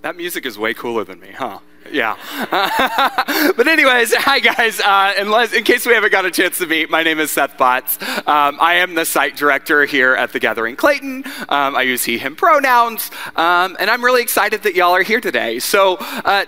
That music is way cooler than me, huh? Yeah. But anyways, hi guys. In case we haven't got a chance to meet, my name is Seth Botts. I am the site director here at the Gathering Clayton. I use he, him pronouns. And I'm really excited that y'all are here today. So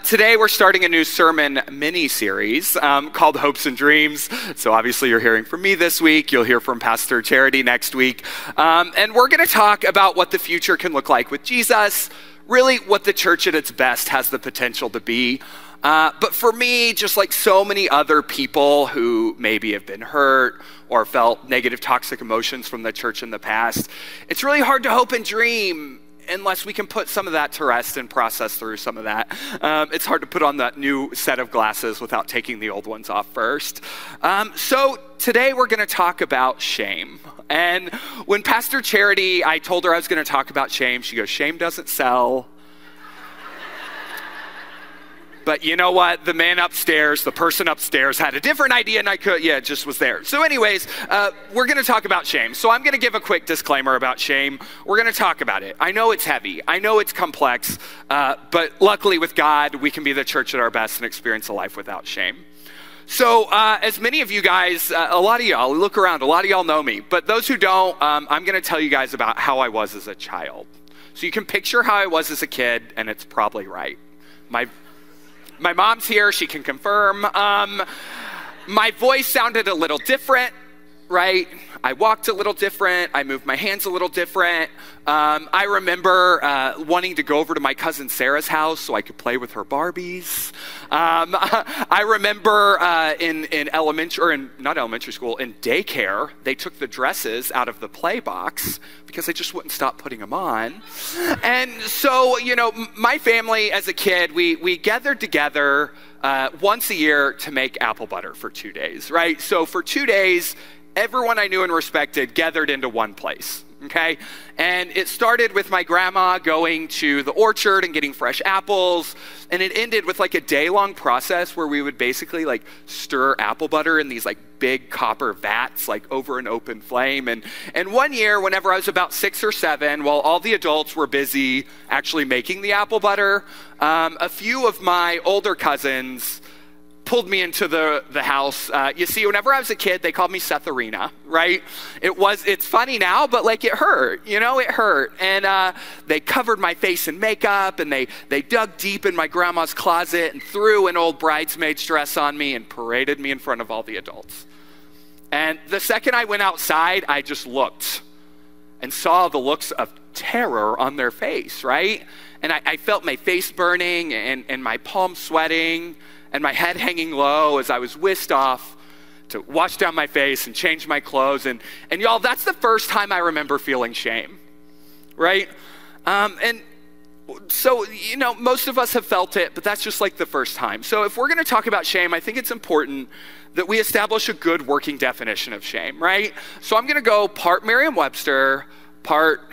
today we're starting a new sermon mini-series called Hopes and Dreams. So obviously you're hearing from me this week. You'll hear from Pastor Charity next week. And we're going to talk about what the future can look like with Jesus, really what the church at its best has the potential to be. But for me, just like so many other people who maybe have been hurt or felt negative toxic emotions from the church in the past, it's really hard to hope and dream unless we can put some of that to rest and process through some of that. It's hard to put on that new set of glasses without taking the old ones off first. So today we're going to talk about shame. And when Pastor Charity, I told her I was going to talk about shame, she goes, "Shame doesn't sell." But you know what? The man upstairs, the person upstairs had a different idea and it just was there. So anyways, we're going to talk about shame. So I'm going to give a quick disclaimer about shame. We're going to talk about it. I know it's heavy. I know it's complex. But luckily with God, we can be the church at our best and experience a life without shame. So as many of you guys, a lot of y'all, look around, a lot of y'all know me. But those who don't, I'm going to tell you guys about how I was as a child. So you can picture how I was as a kid, and it's probably right. My mom's here, she can confirm. My voice sounded a little different, right? I walked a little different. I moved my hands a little different. I remember wanting to go over to my cousin Sarah's house so I could play with her Barbies. I remember in daycare, they took the dresses out of the play box because they just wouldn't stop putting them on. And so, my family as a kid, we gathered together once a year to make apple butter for 2 days, right? So for 2 days, everyone I knew and respected gathered into one place, okay? And it started with my grandma going to the orchard and getting fresh apples, and it ended with like a day-long process where we would basically like stir apple butter in these like big copper vats like over an open flame. And one year, whenever I was about 6 or 7, while all the adults were busy actually making the apple butter, a few of my older cousins pulled me into the house. You see, whenever I was a kid, they called me Seth Arena, right? It's funny now, but like it hurt, it hurt. And they covered my face in makeup, and they dug deep in my grandma's closet and threw an old bridesmaid's dress on me and paraded me in front of all the adults. And the second I went outside, I just looked and saw the looks of terror on their face, right? And I felt my face burning and my palms sweating and my head hanging low as I was whisked off to wash down my face and change my clothes. And y'all, that's the first time I remember feeling shame, right? And so, most of us have felt it, but that's just like the first time. So if we're going to talk about shame, I think it's important that we establish a good working definition of shame, right? So I'm going to go part Merriam-Webster, part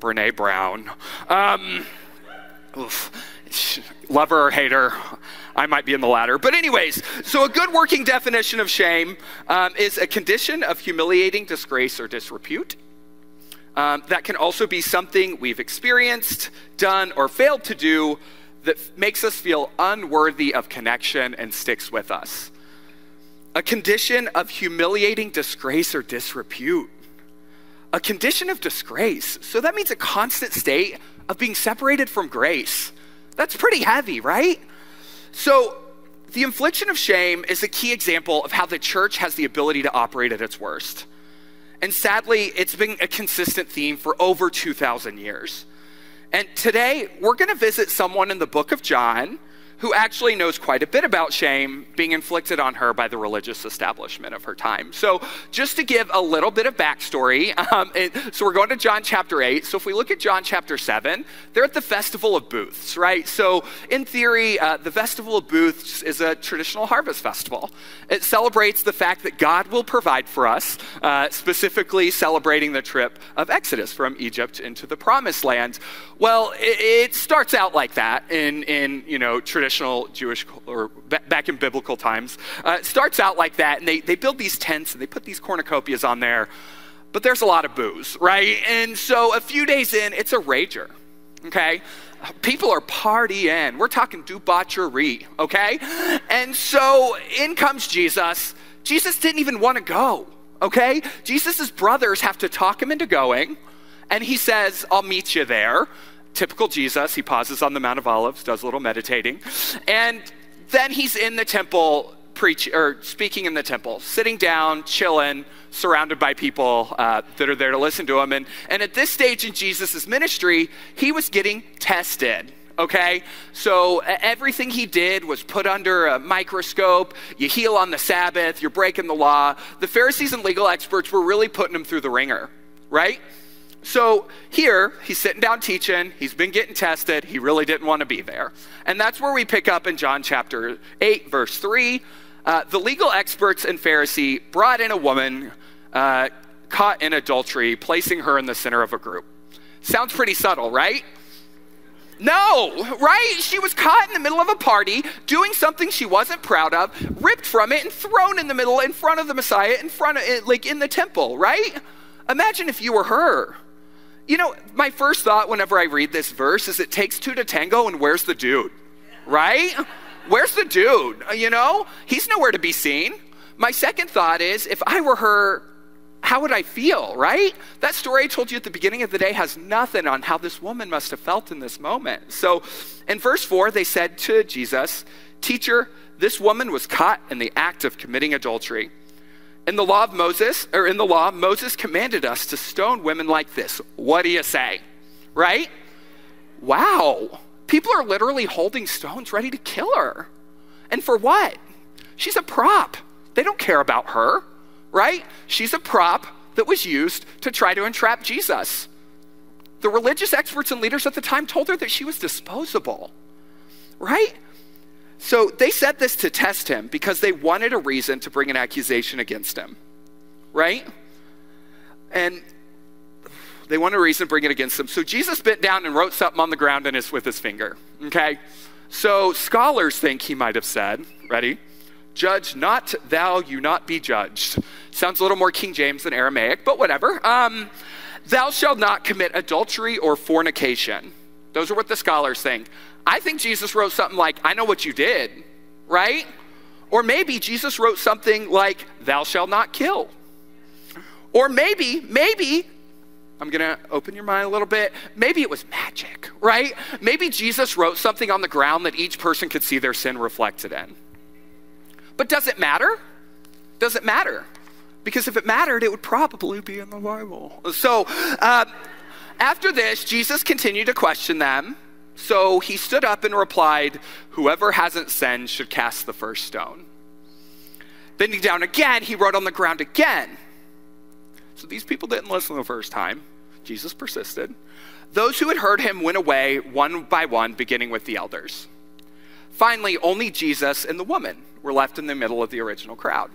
Brene Brown. Love her or hate her, I might be in the latter. But anyways, so a good working definition of shame is a condition of humiliating disgrace or disrepute. That can also be something we've experienced, done, or failed to do that makes us feel unworthy of connection and sticks with us. A condition of humiliating disgrace or disrepute. A condition of disgrace. So that means a constant state of being separated from grace. That's pretty heavy, right? So the infliction of shame is a key example of how the church has the ability to operate at its worst. And sadly, it's been a consistent theme for over 2,000 years. And today, we're going to visit someone in the book of John who actually knows quite a bit about shame being inflicted on her by the religious establishment of her time. So just to give a little bit of backstory, so we're going to John chapter 8. So if we look at John chapter 7, they're at the Festival of Booths, right? So in theory, the Festival of Booths is a traditional harvest festival. It celebrates the fact that God will provide for us, specifically celebrating the trip of Exodus from Egypt into the Promised Land. Well, it starts out like that in traditional Jewish, or back in biblical times. It starts out like that, and they build these tents, and they put these cornucopias on there. but there's a lot of booze, right? And so a few days in, it's a rager, okay? People are partying. We're talking debauchery, okay? And so in comes Jesus. Jesus didn't even want to go, okay? Jesus' brothers have to talk him into going, and he says, I'll meet you there. Typical Jesus, he pauses on the Mount of Olives, does a little meditating, and then he's in the temple speaking in the temple, sitting down, chilling, surrounded by people that are there to listen to him. And at this stage in Jesus' ministry, he was getting tested, okay? So everything he did was put under a microscope. You heal on the Sabbath, you're breaking the law. The Pharisees and legal experts were really putting him through the ringer, right? So here, he's sitting down teaching, he's been getting tested, he really didn't want to be there. And that's where we pick up in John chapter 8, verse 3. The legal experts and Pharisee brought in a woman caught in adultery, placing her in the center of a group. Sounds pretty subtle, right? No, right? She was caught in the middle of a party, doing something she wasn't proud of, ripped from it and thrown in the middle in front of the Messiah, in front of it, like in the temple, right? Imagine if you were her. You know, my first thought whenever I read this verse is it takes two to tango, and where's the dude, right? Where's the dude? You know, he's nowhere to be seen. My second thought is, if I were her, how would I feel, right? That story I told you at the beginning of the day has nothing on how this woman must have felt in this moment. So in verse 4, they said to Jesus, "Teacher, this woman was caught in the act of committing adultery. In the law, Moses commanded us to stone women like this. What do you say?" Right? Wow. People are literally holding stones ready to kill her. And for what? She's a prop. They don't care about her, right? She's a prop that was used to try to entrap Jesus. The religious experts and leaders at the time told her that she was disposable, right? So they said this to test him because they wanted a reason to bring an accusation against him, right? And they wanted a reason to bring it against him. So Jesus bent down and wrote something on the ground with his finger, okay? So scholars think he might have said, ready? "Judge not, thou you not be judged." Sounds a little more King James than Aramaic, but whatever. "Thou shalt not commit adultery or fornication." Those are what the scholars think. I think Jesus wrote something like, "I know what you did," right? Or maybe Jesus wrote something like, "Thou shalt not kill." Or maybe, I'm gonna open your mind a little bit, maybe it was magic, right? Maybe Jesus wrote something on the ground that each person could see their sin reflected in. But does it matter? Does it matter? Because if it mattered, it would probably be in the Bible. So after this, Jesus continued to question them. So he stood up and replied, "Whoever hasn't sinned should cast the first stone." Bending down again, he wrote on the ground again. So these people didn't listen the first time. Jesus persisted. Those who had heard him went away one by one, beginning with the elders. Finally, only Jesus and the woman were left in the middle of the original crowd.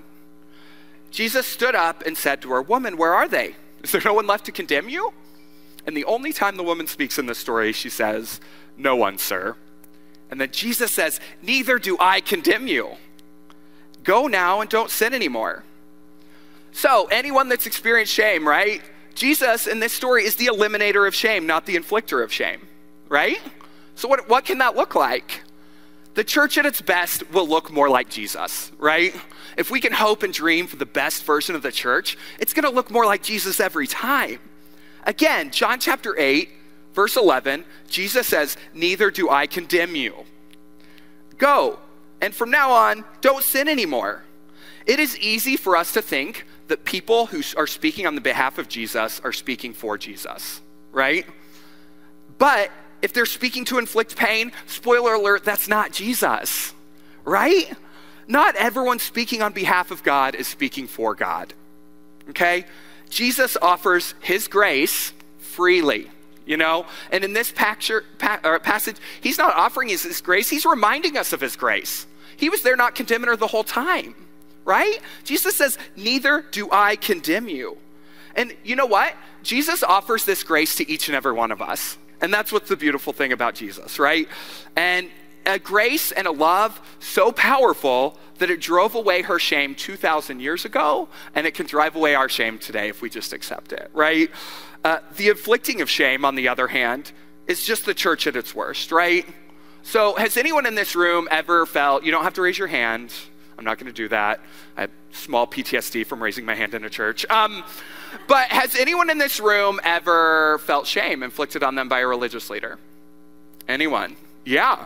Jesus stood up and said to her, "Woman, where are they? Is there no one left to condemn you?" And the only time the woman speaks in this story, she says, "No one, sir." And then Jesus says, "Neither do I condemn you. Go now and don't sin anymore." So anyone that's experienced shame, right? Jesus in this story is the eliminator of shame, not the inflictor of shame, right? So what can that look like? The church at its best will look more like Jesus, right? If we can hope and dream for the best version of the church, it's gonna look more like Jesus every time. Again, John chapter 8, verse 11, Jesus says, "Neither do I condemn you. Go, and from now on, don't sin anymore." It is easy for us to think that people who are speaking on the behalf of Jesus are speaking for Jesus, right? But if they're speaking to inflict pain, spoiler alert, that's not Jesus, right? Not everyone speaking on behalf of God is speaking for God, okay? Jesus offers his grace freely, you know? And in this passage, he's not offering his grace, he's reminding us of his grace. He was there not condemning her the whole time, right? Jesus says, "Neither do I condemn you." And you know what? Jesus offers this grace to each and every one of us. And that's what's the beautiful thing about Jesus, right? And a grace and a love so powerful that it drove away her shame 2,000 years ago, and it can drive away our shame today if we just accept it, right? The inflicting of shame, on the other hand, is just the church at its worst, right? So has anyone in this room ever felt, you don't have to raise your hand, I'm not going to do that. I have small PTSD from raising my hand in a church. But has anyone in this room ever felt shame inflicted on them by a religious leader? Anyone? Yeah.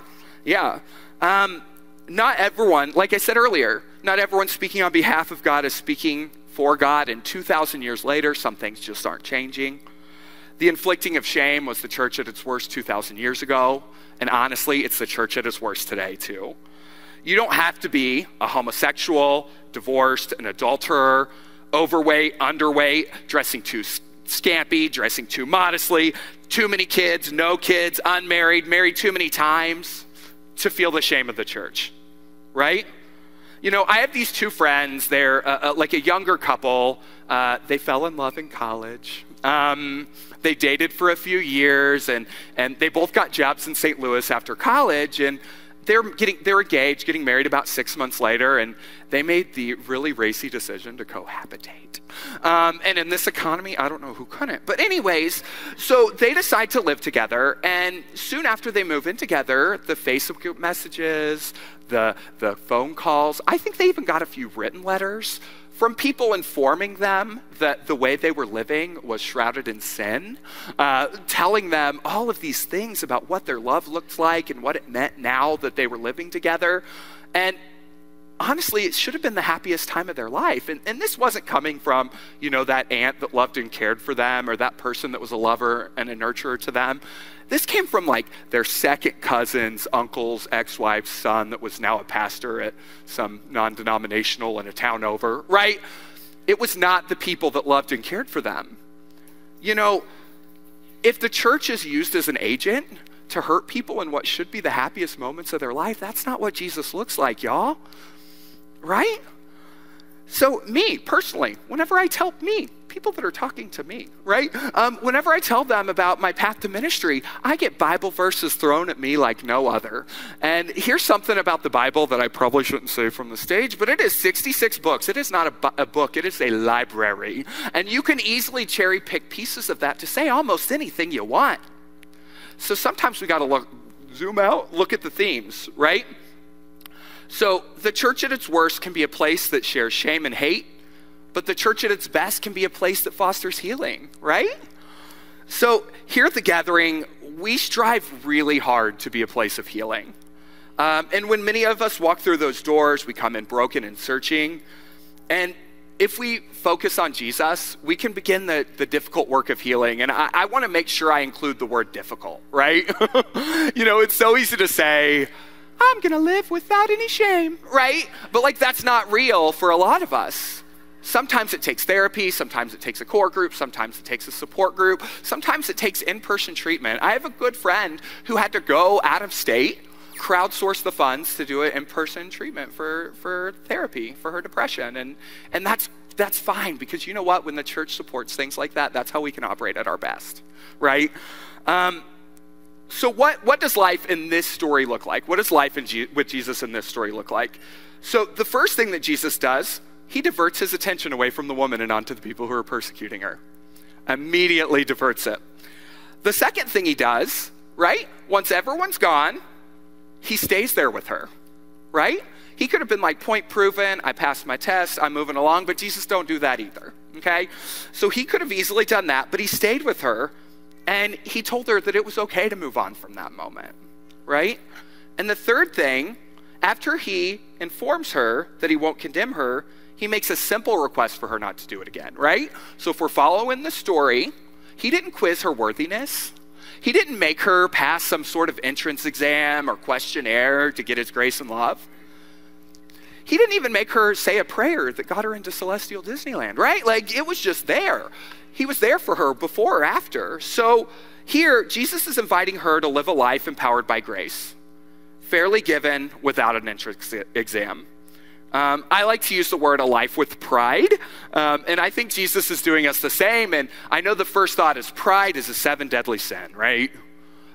Not everyone, like I said earlier, not everyone speaking on behalf of God is speaking for God, and 2,000 years later, some things just aren't changing. The inflicting of shame was the church at its worst 2,000 years ago, and honestly, it's the church at its worst today too. You don't have to be a homosexual, divorced, an adulterer, overweight, underweight, dressing too scampy, dressing too modestly, too many kids, no kids, unmarried, married too many times to feel the shame of the church, right? You know, I have these two friends. They're like a younger couple. They fell in love in college. They dated for a few years, and they both got jobs in St. Louis after college, and they're engaged, getting married about 6 months later, and they made the really racy decision to cohabitate. And in this economy, I don't know who couldn't. But anyways, so they decide to live together, and soon after they move in together, the Facebook messages, the phone calls, I think they even got a few written letters from people informing them that the way they were living was shrouded in sin, telling them all of these things about what their love looked like and what it meant now that they were living together. And honestly, it should have been the happiest time of their life. And this wasn't coming from, you know, that aunt that loved and cared for them, or that person that was a lover and a nurturer to them. This came from like their second cousin's uncle's ex-wife's son that was now a pastor at some non-denominational in a town over, right? It was not the people that loved and cared for them. You know, if the church is used as an agent to hurt people in what should be the happiest moments of their life, that's not what Jesus looks like, y'all, right? So me, personally, whenever I tell people that are talking to me, right? Whenever I tell them about my path to ministry, I get Bible verses thrown at me like no other. And here's something about the Bible that I probably shouldn't say from the stage, but it is 66 books. It is not a book, it is a library. And you can easily cherry pick pieces of that to say almost anything you want. So sometimes we gotta zoom out, look at the themes, right? So the church at its worst can be a place that shares shame and hate, but the church at its best can be a place that fosters healing, right? So here at the Gathering, we strive really hard to be a place of healing. And when many of us walk through those doors, we come in broken and searching. And if we focus on Jesus, we can begin the difficult work of healing. And I want to make sure I include the word difficult, right? You know, it's so easy to say, I'm gonna live without any shame, right? But like, that's not real for a lot of us. Sometimes it takes therapy, sometimes it takes a core group, sometimes it takes a support group, sometimes it takes in-person treatment. I have a good friend who had to go out of state, crowdsource the funds to do an in-person treatment for therapy, for her depression. And that's fine, because you know what? When the church supports things like that, that's how we can operate at our best, right? So what does life in this story look like? What does life with Jesus in this story look like? So the first thing that Jesus does, he diverts his attention away from the woman and onto the people who are persecuting her. Immediately diverts it. The second thing he does, right? Once everyone's gone, he stays there with her, right? He could have been like, point proven, I passed my test, I'm moving along, but Jesus don't do that either, okay? So he could have easily done that, but he stayed with her. And he told her that it was okay to move on from that moment, right? And the third thing, after he informs her that he won't condemn her, he makes a simple request for her not to do it again, right? So if we're following the story, he didn't quiz her worthiness. He didn't make her pass some sort of entrance exam or questionnaire to get his grace and love. He didn't even make her say a prayer that got her into celestial Disneyland, right? Like, it was just there. He was there for her before or after. So here, Jesus is inviting her to live a life empowered by grace, fairly given without an entrance exam. I like to use the word a life with pride, and I think Jesus is doing us the same. And I know the first thought is pride is a 7 deadly sin, right?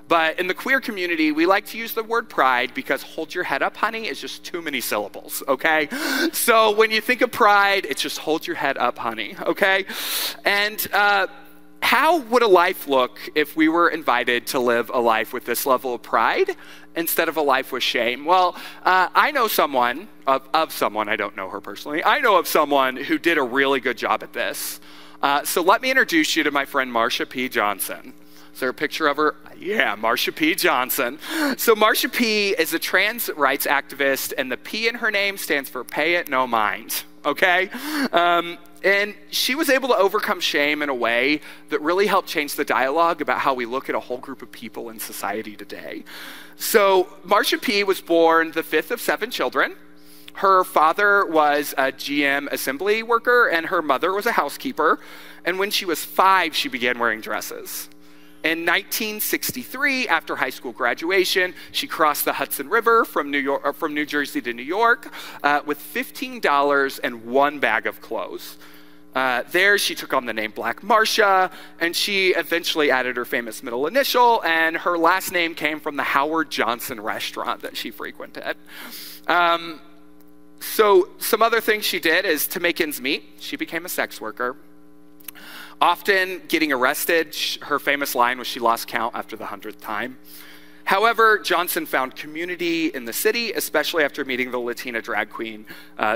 But in the queer community, we like to use the word pride because hold your head up, honey, is just too many syllables, okay? So when you think of pride, it's just hold your head up, honey, okay? And how would a life look if we were invited to live a life with this level of pride instead of a life with shame? Well, I know someone, of someone, I don't know her personally, I know of someone who did a really good job at this. So let me introduce you to my friend Marsha P. Johnson. Is there a picture of her? Yeah, Marsha P. Johnson. So Marsha P. is a trans rights activist, and the P in her name stands for pay it no mind, okay? And she was able to overcome shame in a way that really helped change the dialogue about how we look at a whole group of people in society today. So Marsha P. was born the fifth of 7 children. Her father was a GM assembly worker, and her mother was a housekeeper. And when she was 5, she began wearing dresses. In 1963, after high school graduation, she crossed the Hudson River from New Jersey to New York with $15 and 1 bag of clothes. There, she took on the name Black Marsha, and she eventually added her famous middle initial, and her last name came from the Howard Johnson restaurant that she frequented. So some other things she did is to make ends meet, she became a sex worker. Often getting arrested, her famous line was she lost count after the 100th time. However, Johnson found community in the city, especially after meeting the Latina drag queen,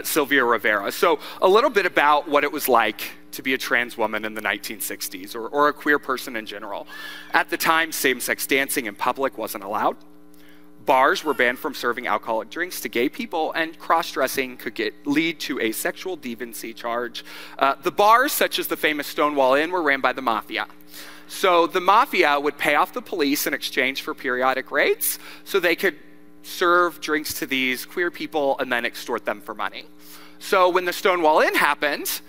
Sylvia Rivera. So a little bit about what it was like to be a trans woman in the 1960s, or a queer person in general. At the time, same-sex dancing in public wasn't allowed. Bars were banned from serving alcoholic drinks to gay people, and cross-dressing could lead to a sexual deviancy charge. The bars, such as the famous Stonewall Inn, were ran by the mafia. So the mafia would pay off the police in exchange for periodic raids so they could serve drinks to these queer people and then extort them for money. So when the Stonewall Inn happened,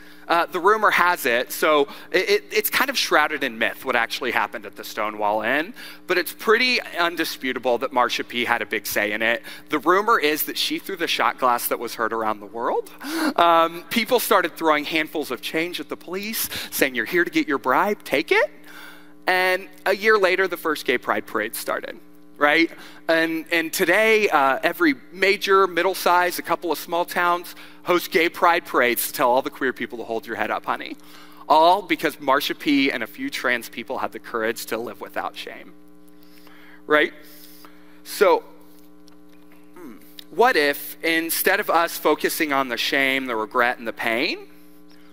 the rumor has it, so it's kind of shrouded in myth what actually happened at the Stonewall Inn, but it's pretty undisputable that Marsha P. had a big say in it. The rumor is that she threw the shot glass that was heard around the world. People started throwing handfuls of change at the police, saying, "You're here to get your bribe, take it." And a year later, the first gay pride parade started. Right? And today, every major, middle-sized, a couple of small towns host gay pride parades to tell all the queer people to hold your head up, honey. All because Marsha P. and a few trans people had the courage to live without shame. Right? So, what if instead of us focusing on the shame, the regret, and the pain,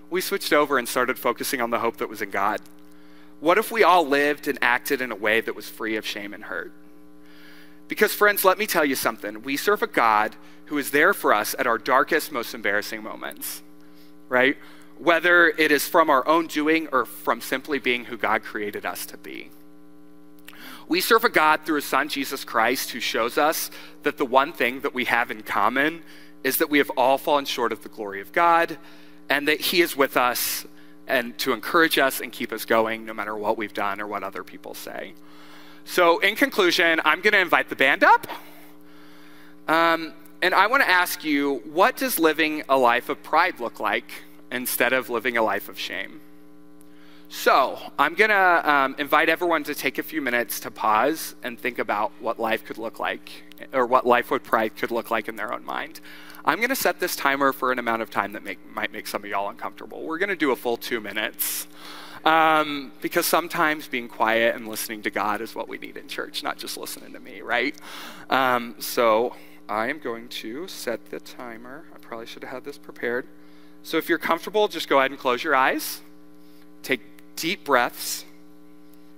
we switched over and started focusing on the hope that was in God? What if we all lived and acted in a way that was free of shame and hurt? Because friends, let me tell you something. We serve a God who is there for us at our darkest, most embarrassing moments, right? Whether it is from our own doing or from simply being who God created us to be. We serve a God through his son, Jesus Christ, who shows us that the one thing that we have in common is that we have all fallen short of the glory of God, and that he is with us and to encourage us and keep us going no matter what we've done or what other people say. So in conclusion, I'm going to invite the band up. And I want to ask you, what does living a life of pride look like instead of living a life of shame? So I'm going to invite everyone to take a few minutes to pause and think about what life could look like, or what life with pride could look like in their own mind. I'm going to set this timer for an amount of time that might make some of y'all uncomfortable. We're going to do a full 2 minutes. Because sometimes being quiet and listening to God is what we need in church, not just listening to me, right? So I am going to set the timer. I probably should have had this prepared. So if you're comfortable, just go ahead and close your eyes. Take deep breaths.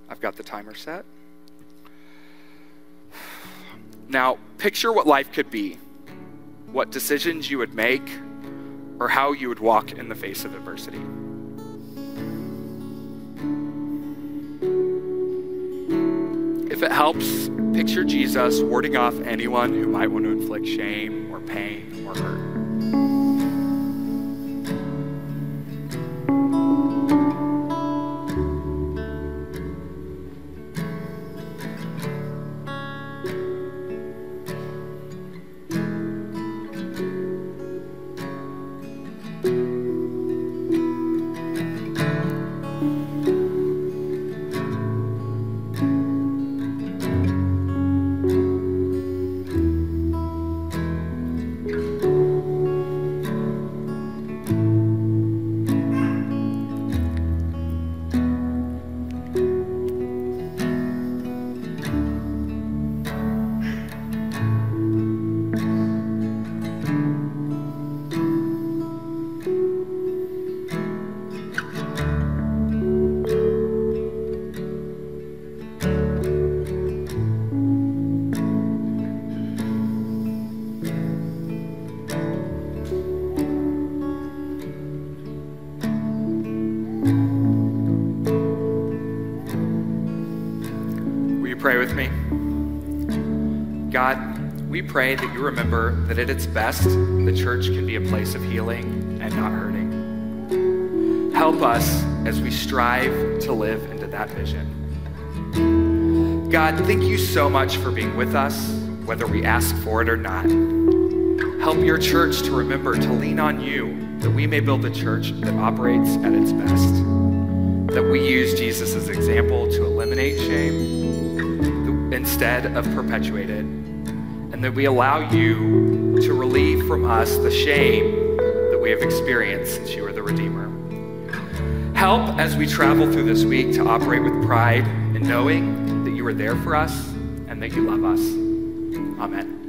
I've got the timer set. Now, picture what life could be, what decisions you would make, or how you would walk in the face of adversity. If it helps, picture Jesus warding off anyone who might want to inflict shame or pain or hurt. you pray with me? God, we pray that you remember that at its best, the church can be a place of healing and not hurting. Help us as we strive to live into that vision. God, thank you so much for being with us, whether we ask for it or not. Help your church to remember to lean on you, that we may build a church that operates at its best, that we use Jesus as example to eliminate shame instead of perpetuate it, and that we allow you to relieve from us the shame that we have experienced since you are the Redeemer. Help as we travel through this week to operate with pride in knowing that you are there for us and that you love us. Amen.